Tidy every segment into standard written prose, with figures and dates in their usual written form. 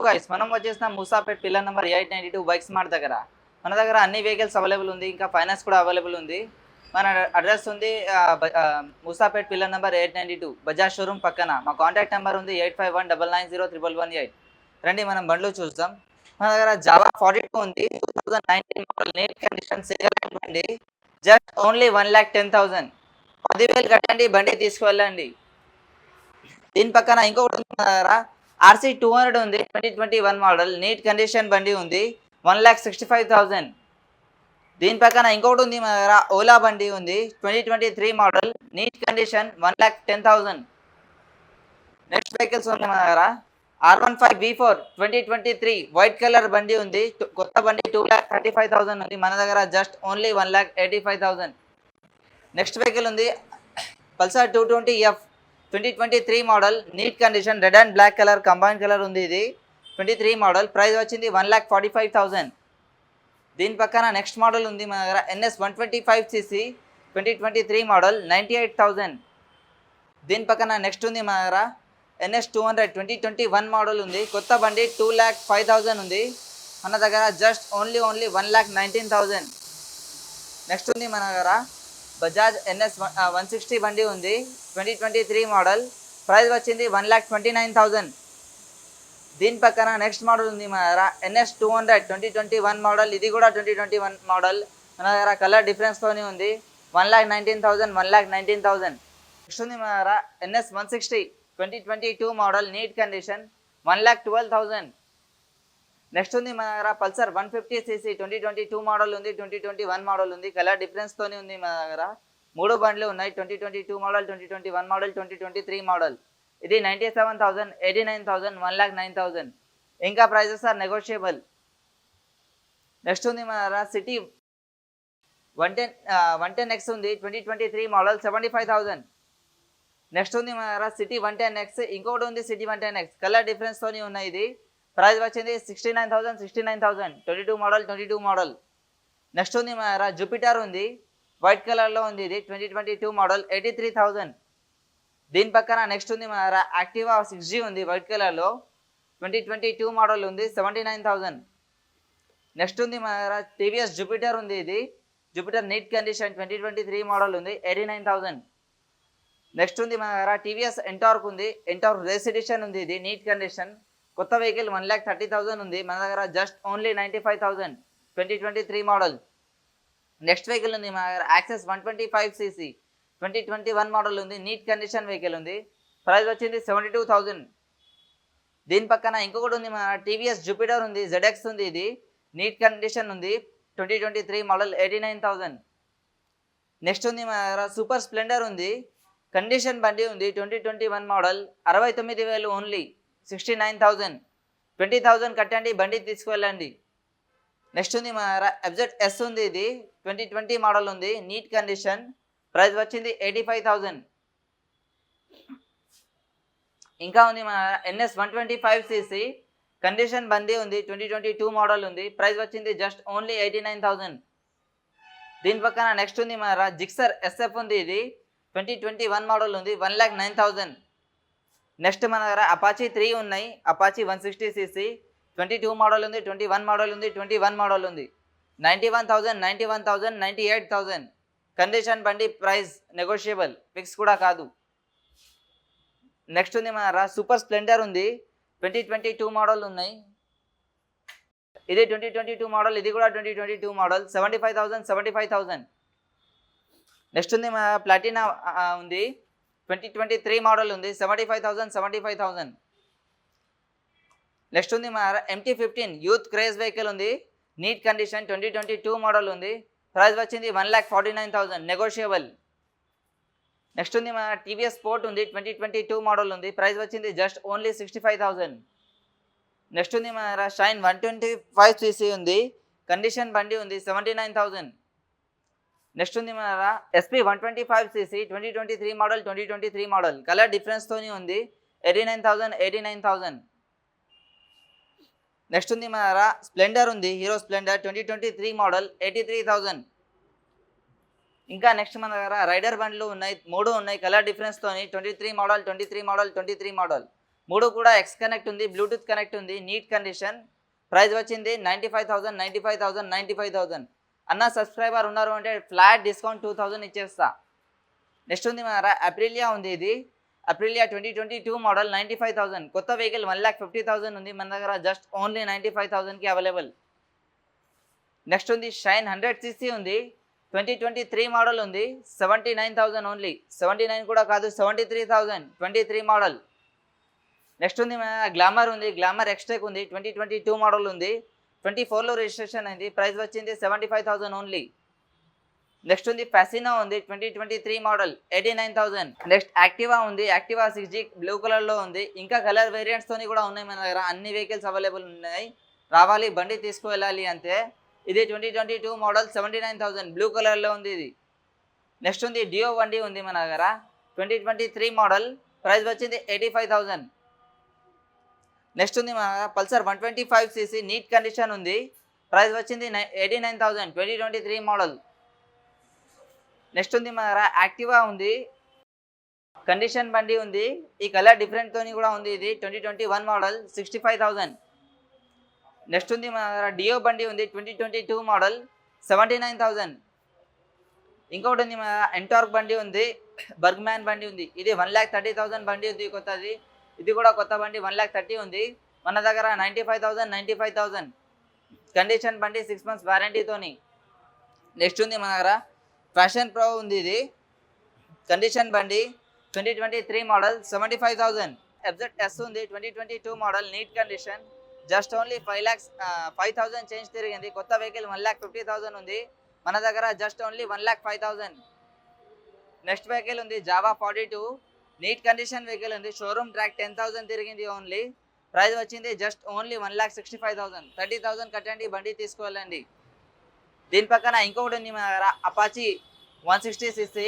Guys, మనం వచ్చేసిన Moosapet pillar number 892 bike smart దగ్గర. మన దగ్గర అన్ని వెహికల్స్ అవైలబుల్ ఉంది, ఇంకా ఫైనాన్స్ కూడా అవైలబుల్ ఉంది. మన అడ్రస్ ఉంది Moosapet pillar number 892 Bajaj showroom పక్కన. మా కాంటాక్ట్ నెంబర్ ఉంది 8519901118. రండి మనం బండ్లు చూద్దాం. మన దగ్గర జావా 42 ఉంది, 2019 మోడల్, నీట్ కండిషన్, సింగిల్ బండి, జస్ట్ ఓన్లీ 1,10,000. 10,000 కట్టండి, బండి తీసుకువెళ్ళండి. దీని పక్కన ఇంకొకటి ఉంది మన దగ్గర, ఆర్సీ 200 ఉంది, 2021 మోడల్, నీట్ కండిషన్ బండి ఉంది, 1,65,000. దీని పక్కన ఇంకొకటి ఉంది మన దగ్గర, ఓలా బండి ఉంది, 2023 model, neat condition, 1,10,000. Next vehicles ఉంది మన దగ్గర, R15V4 2023 వైట్ కలర్ బండి ఉంది, కొత్త బండి 2,35,000 ఉంది మన దగ్గర, జస్ట్ ఓన్లీ 1,85,000. నెక్స్ట్ వెహికల్ ఉంది Pulsar 220F 2023 model, neat condition, red and black colour combine colour ఉంది. ఇది 23 మోడల్, ప్రైస్ వచ్చింది 1,45,000. దీని పక్కన నెక్స్ట్ మోడల్ ఉంది మన దగ్గర, NS 125cc 2023 మోడల్, 98,000. దీని పక్కన నెక్స్ట్ ఉంది మన దగ్గర NS 200 2021 మోడల్ ఉంది, కొత్త బండి, 2,05,000 ఉంది మన దగ్గర, జస్ట్ ఓన్లీ 1,19,000. నెక్స్ట్ ఉంది మన దగ్గర బజాజ్ NS 160 బండి ఉంది, 2023 మోడల్, ప్రైస్ వచ్చింది 1,29,000. దీని పక్కన నెక్స్ట్ మోడల్ ఉంది మన దగ్గర, NS 200 2021 మోడల్, ఇది కూడా 2021 మోడల్ మన దగ్గర, కలర్ డిఫరెన్స్తోనే ఉంది, 1,19,000 1,19,000. నెక్స్ట్ ఉంది మన దగ్గర NS 160 2022 model, neat condition, 1,12,000. Next ఉంది మన దగ్గర పల్సర్ 150cc 2022 మోడల్ ఉంది, 2021 మోడల్ ఉంది, కలర్ డిఫరెన్స్తోనే ఉంది మన దగ్గర. 3 బండ్లు ఉన్నాయి, 2022 మోడల్, 2021 మోడల్, 2023 మోడల్. ఇది 97,000, 89,000, 1,09,000. ఇంకా ప్రైజెస్ ఆర్ నెగోషియబుల్. నెక్స్ట్ ఉంది మన దగ్గర సిటీ 110X ఉంది, 2023 మోడల్, 75,000. నెక్స్ట్ ఉంది మన దగ్గర సిటీ 110X, ఇంకొకటి ఉంది సిటీ 110X, కలర్ డిఫరెన్స్తోనే ఉన్నాయి. ఇది ప్రైస్ వచ్చింది 69,000 22 మోడల్, 22 మోడల్. నెక్స్ట్ ఉంది మన దగ్గర జూపిటర్ ఉంది, వైట్ కలర్లో ఉంది, ఇది 2022 మోడల్, 83,000. దీని పక్కన నెక్స్ట్ ఉంది మన దగ్గర యాక్టివా 6G ఉంది, వైట్ కలర్లో, 2022 మోడల్ ఉంది, 79,000. నెక్స్ట్ ఉంది మన దగ్గర TVS జూపిటర్ ఉంది, ఇది జూపిటర్ నీట్ కండిషన్, 2023 మోడల్ ఉంది, 89,000. నెక్స్ట్ ఉంది మన దగ్గర TVS ఎంటార్క్ ఉంది, ఎంటార్క్ రేస్ ఎడిషన్ ఉంది, ఇది నీట్ కండిషన్, కొత్త వెహికల్, 1,30,000 ఉంది మన దగ్గర, just only 95,000, 2023 model. Next vehicle ఉంది మన దగ్గర యాక్సెస్ 125cc 2021 మోడల్ ఉంది, నీట్ కండిషన్ వెహికల్ ఉంది, ప్రైస్ వచ్చింది 72,000. దీని పక్కన ఇంకొకటి ఉంది మన TVS జూపిటర్ ఉంది, ZX ఉంది, ఇది నీట్ కండిషన్ ఉంది, 2023 మోడల్, 89,000. నెక్స్ట్ ఉంది మన దగ్గర సూపర్ స్ప్లెండర్ ఉంది, కండిషన్ బండి ఉంది, 2021 మోడల్, 69,000 ఓన్లీ, 69,000. 20,000 కట్టండి, బండి తీసుకువెళ్ళండి. నెక్స్ట్ ఉంది మన FZS ఉంది, ఇది 2020 మోడల్ ఉంది, నీట్ కండిషన్, ప్రైస్ వచ్చింది 85,000. ఇంకా ఉంది మన NS 125cc కండిషన్ బండి ఉంది, 2022 మోడల్ ఉంది, ప్రైస్ వచ్చింది జస్ట్ ఓన్లీ 89,000. దీని పక్కన నెక్స్ట్ ఉంది మన జిక్సర్ SF ఉంది, ఇది 2021 మోడల్ ఉంది, 1,09,000. నెక్స్ట్ మన దగ్గర అపాచీ 3 ఉన్నాయి, అపాచీ 160cc 22 మోడల్ ఉంది, 21 మోడల్ ఉంది, 21 మోడల్ ఉంది, 91,000 91,000 98,000. కండిషన్ బండి, ప్రైస్ నెగోషియబుల్, ఫిక్స్ కూడా కాదు. నెక్స్ట్ ఉంది మన సూపర్ స్ప్లెండర్ ఉంది, 2022 మోడల్ ఉన్నాయి, ఇది 2022 మోడల్, ఇది కూడా 2022 మోడల్, 75,000 75,000. నెక్స్ట్ ఉంది మన ప్లాటినా ఉంది, 2023 మోడల్ ఉంది, 75,000 75,000. నెక్స్ట్ ఉంది మన MT-15 యూత్ క్రేజ్ వెహికల్ ఉంది, నీట్ కండిషన్, 2022 మోడల్ ఉంది, ప్రైస్ వచ్చింది 1,49,000, నెగోషియబుల్. నెక్స్ట్ ఉంది మన TVS స్పోర్ట్ ఉంది, 2022 మోడల్ ఉంది, ప్రైస్ వచ్చింది జస్ట్ ఓన్లీ 65,000. నెక్స్ట్ ఉంది మన షైన్ 125cc ఉంది, కండిషన్ బండి ఉంది, 79,000. నెక్స్ట్ ఉంది మన SP 125cc 2023 model, 2023 model, colour డిఫరెన్స్తోనే ఉంది, 89,000 89,000. నెక్స్ట్ ఉంది మన స్ప్లెండర్ ఉంది, హీరో స్ప్లెండర్ 2023 మోడల్, 83,000. ఇంకా నెక్స్ట్ మన దగ్గర రైడర్ బండ్లు ఉన్నాయి, 3 ఉన్నాయి, కలర్ డిఫరెన్స్తోని, 23 మోడల్ 23 మోడల్ 23 మోడల్, మూడు కూడా ఎక్స్ కనెక్ట్ ఉంది, బ్లూటూత్ కనెక్ట్ ఉంది, నీట్ కండిషన్. ప్రైస్ వచ్చింది 95,000 అన్న సబ్స్క్రైబర్ ఉన్నారు అంటే ఫ్లాట్ డిస్కౌంట్ 2000 ఇచ్చేస్తా. నెక్స్ట్ ఉంది మన అప్రిలియా ఉంది, ఇది అప్రిలియా 2022 మోడల్ 95,000. కొత్త వెహికల్ 1,50,000 ఉంది మన దగ్గర, జస్ట్ ఓన్లీ 95,000కి అవైలబుల్. నెక్స్ట్ ఉంది షైన్ 100cc ఉంది, 2023 మోడల్ ఉంది, 79,000 ఓన్లీ. 79 కూడా కాదు, 73,000, 23 మోడల్. నెక్స్ట్ ఉంది మన గ్లామర్ ఉంది, గ్లామర్ ఎక్స్టెక్ ఉంది, 2022 మోడల్ ఉంది, 24లో రిజిస్ట్రేషన్ అయింది. ప్రైస్ వచ్చింది 75,000 ఓన్లీ. నెక్స్ట్ ఉంది ఫాసినో ఉంది, 2023 మోడల్, 89,000. నెక్స్ట్ యాక్టివా ఉంది, యాక్టివా 6G బ్లూ కలర్లో ఉంది. ఇంకా కలర్ వేరియంట్స్తోని కూడా ఉన్నాయి మన దగ్గర, అన్ని వెహికల్స్ అవైలబుల్ ఉన్నాయి. రావాలి బండి తీసుకువెళ్ళాలి అంతే. ఇది 2022 మోడల్, 79,000 బ్లూ కలర్లో ఉంది ఇది. నెక్స్ట్ ఉంది డియో బండి ఉంది మన దగ్గర, 2023 మోడల్, ప్రైస్ వచ్చింది 85,000. నెక్స్ట్ ఉంది మన పల్సర్ 125cc నీట్ కండిషన్ ఉంది, ప్రైస్ వచ్చింది 89,000, 2023 మోడల్. నెక్స్ట్ ఉంది మన యాక్టివా ఉంది, కండిషన్ బండి ఉంది, ఈ కలర్ డిఫరెంట్ తోని కూడా ఉంది. ఇది 2021 మోడల్, 65,000. నెక్స్ట్ ఉంది మన డియో బండి ఉంది, 2022 మోడల్, 79,000. ఇంకొకటి ఉంది మన ఎంటార్క్ బండి ఉంది, బర్గ్మ్యాన్ బండి ఉంది, ఇది 1,30,000 బండి ఉంది కొత్తది. ఇది కూడా కొత్త బండి 1,30,000 ఉంది మన దగ్గర. 95,000 కండిషన్ బండి, 6 months వారంటీతోని. నెక్స్ట్ ఉంది మన దగ్గర ఫ్యాషన్ ప్రో ఉంది, ఇది కండిషన్ బండి, 2023 మోడల్, 75,000. FZS ఉంది, 2022 model, neat condition, just only 5,000 change తిరిగింది. కొత్త వెహికల్ 1,50,000 ఉంది మన దగ్గర, జస్ట్ ఓన్లీ 1,05,000. నెక్స్ట్ వెహికల్ ఉంది జావా 42, నీట్ కండిషన్ వెహికల్ ఉంది, షోరూమ్ ట్రాక్ 10,000 తిరిగింది ఓన్లీ. ప్రైస్ వచ్చింది జస్ట్ ఓన్లీ 1,65,000. 30,000 కట్టండి, బండి తీసుకువెళ్ళండి. దీని పక్కన ఇంకొకటి ఉంది మన దగ్గర అపాచీ 160cc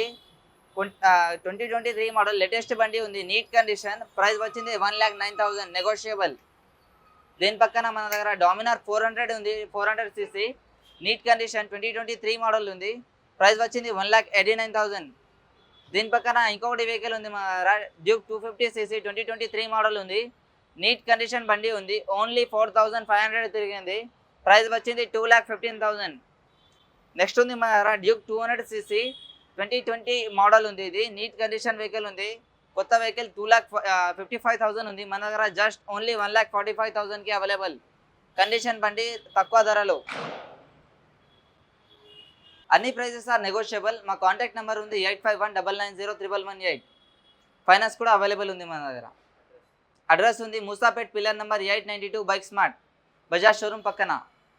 2023 మోడల్, లేటెస్ట్ బండి ఉంది, నీట్ కండిషన్, ప్రైస్ వచ్చింది 1,09,000 నెగోషియబుల్. దీని పక్కన మన దగ్గర డామినార్ 400 ఉంది, 400cc నీట్ కండిషన్, 2023 మోడల్ ఉంది, ప్రైస్ వచ్చింది 1,89,000. దీని పక్కన ఇంకొకటి వెహికల్ ఉంది మన దగ్గర డ్యూక్ 250cc 2023 మోడల్ ఉంది, నీట్ కండిషన్ బండి ఉంది, ఓన్లీ 4,500 తిరిగింది. ప్రైస్ వచ్చింది 2,15,000. నెక్స్ట్ ఉంది మన దగ్గర డ్యూక్ 200cc 2020 మోడల్ ఉంది, ఇది నీట్ కండిషన్ వెహికల్ ఉంది, కొత్త వెహికల్ 2,55,000 ఉంది మన దగ్గర, జస్ట్ ఓన్లీ 1,45,000కి అవైలబుల్. కండిషన్ బండి, తక్కువ ధరలో. అన్ని ప్రైజెస్ ఆర్ నెగోషియబుల్. మా కాంటాక్ట్ నెంబర్ ఉంది 8519901118. ఫైనాన్స్ కూడా అవైలబుల్ ఉంది మన దగ్గర. అడ్రస్ ఉంది Moosapet, pillar number 892, bike smart, Bajaj showroom పక్కన.